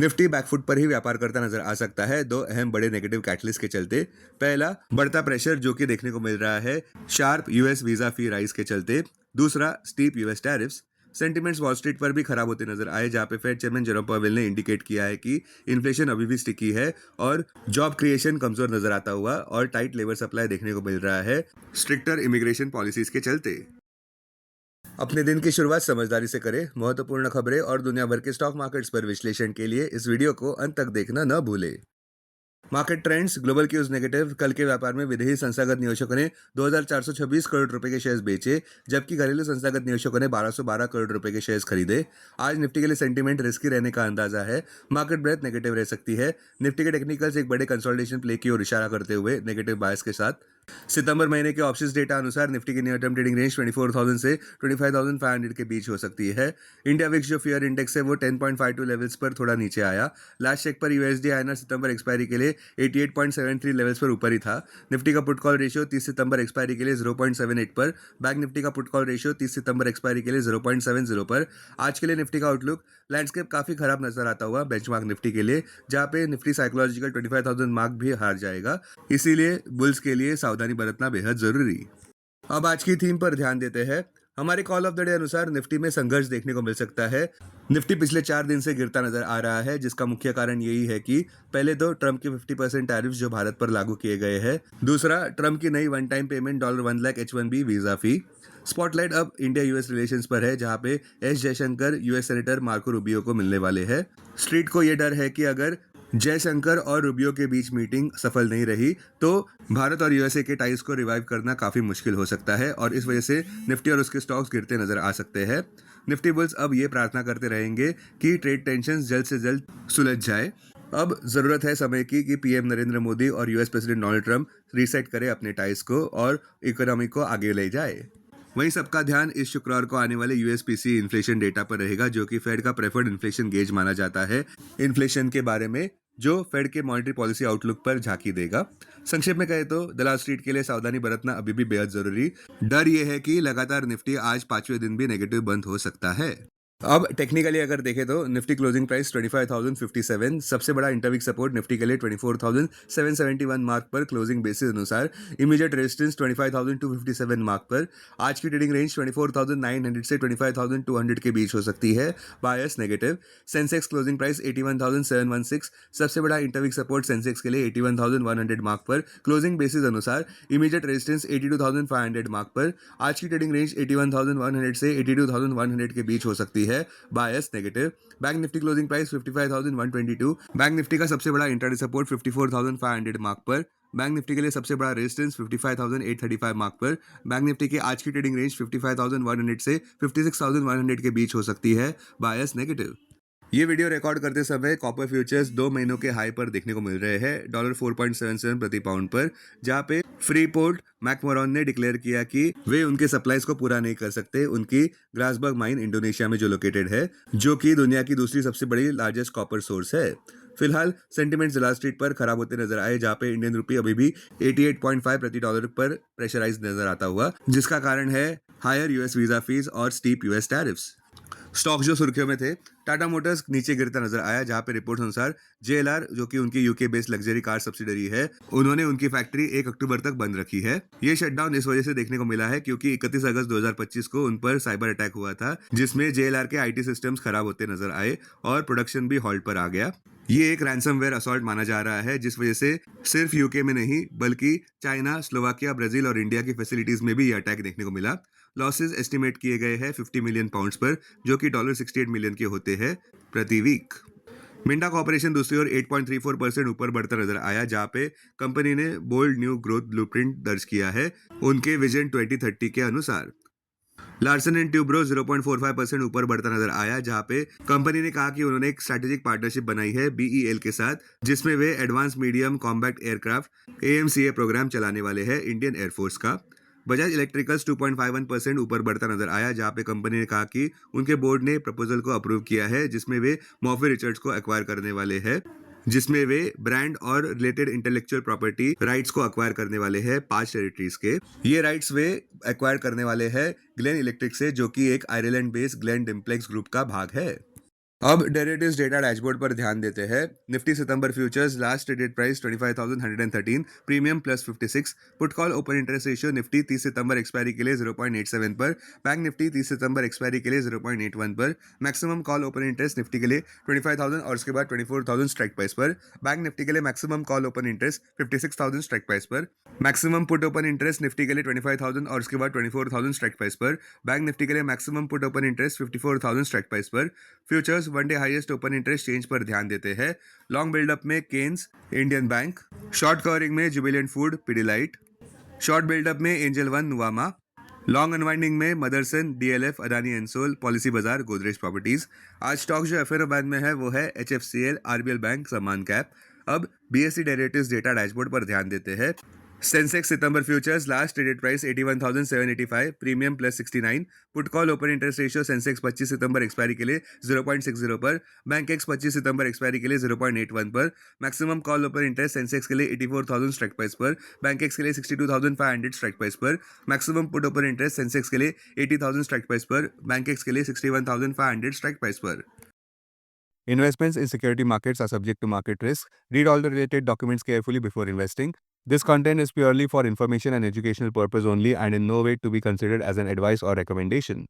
Nifty back foot पर ही व्यापार करता नजर आ सकता है दो अहम बड़े नेगेटिव कैटलिस्ट के चलते। पहला, बढ़ता प्रेशर जो कि देखने को मिल रहा है शार्प यूएस वीजा फी राइज के चलते। दूसरा, steep US tariffs. Sentiments wall street पर भी खराब होते नजर आए, जहां पे फेड चेयरमैन जेरोम पावेल ने इंडिकेट किया है कि इन्फ्लेशन अभी भी स्टिकी है और जॉब क्रिएशन कमजोर नजर आता हुआ और टाइट लेबर सप्लाई देखने को मिल रहा है स्ट्रिक्टर इमिग्रेशन पॉलिसीज के चलते। अपने दिन की शुरुआत समझदारी से करें। महत्वपूर्ण खबरें और दुनिया भर के स्टॉक मार्केट्स पर विश्लेषण के लिए इस वीडियो को अंत तक देखना न भूलें। Market trends. Global cues negative. कल के व्यापार में विदेशी संस्थागत निवेशकों ने 2426 करोड़ रुपए के शेयर्स बेचे, जबकि घरेलू संस्थागत निवेशकों ने 1212 करोड़ रुपए के शेयर्स खरीदे। आज निफ्टी के लिए सेंटीमेंट रिस्की रहने का अंदाजा है। मार्केट ब्रेथ नेगेटिव रह सकती है। निफ्टी के टेक्निकल्स एक बड़े कंसोलिडेशन प्ले की ओर इशारा करते हुए नेगेटिव बायस के साथ। सितंबर महीने के ऑप्शंस डेटा अनुसार निफ्टी की नियर टर्म ट्रेडिंग रेंज 24,000 से 25,500 के बीच हो सकती है। इंडिया विक्स जो फियर इंडेक्स है वो 10.52 लेवल्स पर थोड़ा नीचे आया। लास्ट चेक पर यूएसडी आईएनआर सितंबर एक्सपायरी के लिए 88.73 लेवल्स पर ऊपर ही था। निफ्टी का पुट कॉल रेशियो 30 सितंबर एक्सपायरी के लिए 0.78 पर। बैंक निफ्टी का पुट कॉल रेशियो 30 सितंबर एक्सपायरी के लिए 0.70 पर। आज के लिए निफ्टी का आउटलुक लैंडस्केप काफी खराब नजर आता हुआ बेंचमार्क निफ्टी के लिए, जहां पे निफ्टी साइकोलॉजिकल 25,000 मार्क भी हार जाएगा, इसीलिए बुल्स के लिए सावधानी बरतना बेहद जरूरी। अब आज की थीम पर ध्यान देते हैं। हमारे कॉल ऑफ द डे अनुसार निफ्टी में संघर्ष देखने को मिल सकता है। निफ्टी पिछले 4 दिन से गिरता नजर आ रहा है, जिसका मुख्य कारण यही है कि पहले तो ट्रंप के 50% टैरिफ्स जो भारत पर लागू किए गए हैं। दूसरा, ट्रंप की नई one time payment $1 lakh H1B visa fee. Spotlight अब इंडिया यूएस रिलेशंस पर है, जहां पे S Jaishankar US senator Marco Rubio को मिलने वाले हैं। स्ट्रीट को यह डर है कि अगर जयशंकर और रूबियो के बीच मीटिंग सफल नहीं रही तो भारत और यूएसए के टाइज को रिवाइव करना काफी मुश्किल हो सकता है और इस वजह से निफ्टी और उसके स्टॉक्स गिरते नजर आ सकते हैं। निफ्टी बुल्स अब ये प्रार्थना करते रहेंगे कि ट्रेड टेंशन जल्द से जल्द सुलझ जाए। अब जरूरत है समय की कि पीएम नरेंद्र मोदी और US president Donald Trump reset करें अपने टाइज को और इकोनॉमी को आगे ले जाए। वहीं सबका ध्यान इस शुक्रवार को आने वाले यूएसपीसी इन्फ्लेशन डेटा पर रहेगा, जो कि फेड का प्रेफर्ड इन्फ्लेशन गेज माना जाता है इन्फ्लेशन के बारे में, जो फेड के मॉनेटरी पॉलिसी आउटलुक पर झांकी देगा। संक्षेप में कहे तो दलाल स्ट्रीट के लिए सावधानी बरतना अभी भी बेहद जरूरी। डर यह है कि लगातार निफ्टी आज 5वें दिन भी नेगेटिव बंद हो सकता है। अब टेक्निकली अगर देखें तो निफ्टी क्लोजिंग प्राइस 25,057, सबसे बड़ा इंटरवीक सपोर्ट निफ्टी के लिए 24,771 मार्क पर क्लोजिंग बेसिस अनुसार। इमीडिएट रेजिस्टेंस 25,257 मार्क पर। आज की ट्रेडिंग रेंज 24,900 से 25,200 के बीच हो सकती है। Bias negative. Sensex closing price 81,716, सबसे बड़ा इंटरवीक सपोर्ट सेंसेक्स के लिए 81,100 मार्क पर क्लोजिंग बेसिस अनुसार। इमीडिएट रेजिस्टेंस 82,500 मार्क पर। आज की ट्रेडिंग रेंज 81,100 से 82,100 के बीच हो सकती है। Bias negative. Bank Nifty closing price 55,122, Bank Nifty का सबसे बड़ा इंट्राडे सपोर्ट 54,500 मार्क पर। बैंक निफ्टी के लिए सबसे बड़ा रेजिस्टेंस 55,835 मार्क पर। बैंक निफ्टी की आज की ट्रेडिंग रेंज 55,100 से 56,100 के बीच हो सकती है। Bias negative. ये वीडियो रिकॉर्ड करते समय कॉपर फ्यूचर्स 2 महीनों के हाई पर देखने को मिल रहे हैं $4.77 प्रति पाउंड पर, जहां पे फ्रीपोर्ट मैकमोरन ने डिक्लेयर किया कि वे उनके सप्लाईज को पूरा नहीं कर सकते उनकी ग्रासबर्ग माइन इंडोनेशिया में जो लोकेटेड है, जो कि दुनिया की दूसरी सबसे बड़ी लार्जेस्ट कॉपर सोर्स है। फिलहाल सेंटिमेंट्स दलाल स्ट्रीट पर खराब होते नजर आए, जहां पे इंडियन रुपी अभी भी 88.5 प्रति डॉलर पर प्रेशराइज नजर आता हुआ, जिसका कारण है हायर यूएस वीजा फीस और स्टीप यूएस टैरिफ्स। स्टॉक जो सुर्खियों में थे, टाटा मोटर्स नीचे गिरता नजर आया, जहां पे रिपोर्ट्स अनुसार जेएलआर जो कि उनकी UK based luxury car subsidiary है, उन्होंने उनकी फैक्ट्री 1 अक्टूबर तक बंद रखी है। ये शटडाउन इस वजह से देखने को मिला है क्योंकि 31 अगस्त 2025 को उन पर साइबर अटैक हुआ था, जिसमें जेएलआर के आईटी सिस्टम्स खराब होते नजर आए और प्रोडक्शन भी हॉल्ट पर आ गया। ये एक रैंसमवेयर असॉल्ट माना जा रहा है, जिस वजह से सिर्फ यूके में नहीं बल्कि चाइना, स्लोवाकिया, ब्राजील और इंडिया की फैसिलिटीज में भी ये अटैक देखने को मिला। लॉसेस एस्टिमेट किए गए हैं 50 मिलियन पाउंड्स पर, जो कि $68 मिलियन के होते हैं प्रति वीक। मिंडा कॉर्पोरेशन दूसरी ओर 8.34% ऊपर बढ़ता नजर आया, जहां पे कंपनी ने बोल्ड न्यू ग्रोथ ब्लूप्रिंट दर्ज किया है उनके विजन 2030 के अनुसार। लार्सन एंड ट्यूब्रो 0.45% ऊपर बढ़ता नजर आया, जहां पे कंपनी ने कहा कि उन्होंने एक स्ट्रेटेजिक पार्टनरशिप बनाई है बीईएल के साथ, जिसमें वे advance medium combat aircraft AMCA programme चलाने वाले हैं इंडियन एयरफोर्स का। बजाज इलेक्ट्रिकल्स 2.51% ऊपर बढ़ता नजर आया, जहां पे कंपनी ने कहा कि उनके बोर्ड ने प्रपोजल को अप्रूव किया है, जिसमें वे मॉफी रिचर्ड्स को एक्वायर करने वाले हैं, जिसमें वे ब्रांड और रिलेटेड इंटेलेक्चुअल प्रॉपर्टी राइट्स को एक्वायर करने वाले हैं 5 टेरिटरीज के। ये राइट्स वे एक्वायर करने वाले हैं ग्लेन इलेक्ट्रिक से, जो कि एक आयरलैंड बेस्ड ग्लेन डिम्प्लेक्स ग्रुप का भाग है। अब डेरिवेटिव्स डेटा डैशबोर्ड पर ध्यान देते हैं। निफ्टी सितंबर futures last traded price 25,113, premium plus 56। Put call open interest ratio Nifty 30 सितंबर एक्सपायरी के लिए 0.87 पर, बैंक निफ्टी 30 सितंबर एक्सपायरी के लिए 0.81 पर, maximum call open interest Nifty के लिए 25,000 और उसके बाद 24,000 स्ट्राइक प्राइस पर, बैंक निफ्टी के लिए maximum call open interest 56,000 strike price पर, maximum put open interest Nifty के लिए 25,000 और उसके बाद 24,000 स्ट्राइक प्राइस पर, बैंक निफ्टी के लिए maximum put open interest 54,000 strike price पर। Futures one day highest open interest change पर ध्यान देते हैं। लॉन्ग बिल्डअप में Kaynes, Indian bank, short covering में Jubilant food, Pidilite, short buildup में Angel One, Nuvama, long unwinding में Motherson, DLF, Adani Ensol, Policy Bazaar, Godrej Properties. आज स्टॉक जो एफ बैंक में है वो है HFCL, RBL bank, Sammaan cap. अब बीएससी डेरिवेटिव्स डेटा डैशबोर्ड पर ध्यान देते हैं। सेंसेक्स सितंबर futures last traded price 81,785, plus प्लस 69। Put call open interest ratio Sensex 25 सितंबर एक्सपायरी के लिए 0.60 पर, बैंक एक्स 25 सितंबर एक्सपायरी के लिए 0.81 पर, maximum call open interest Sensex के लिए 84,000 स्ट्राइक प्राइस पर, बैंक एक्स के लिए 62,500 स्ट्राइक प्राइस पर, maximum put open interest Sensex के लिए 80,000 स्ट्राइक प्राइस पर, बैंक एक्स के लिए 61,500 स्ट्राइक प्राइस पर। Investments in security markets are subject to market risk. Read all the related documents carefully before investing. This content is purely for information and educational purpose only and in no way to be considered as an advice or recommendation.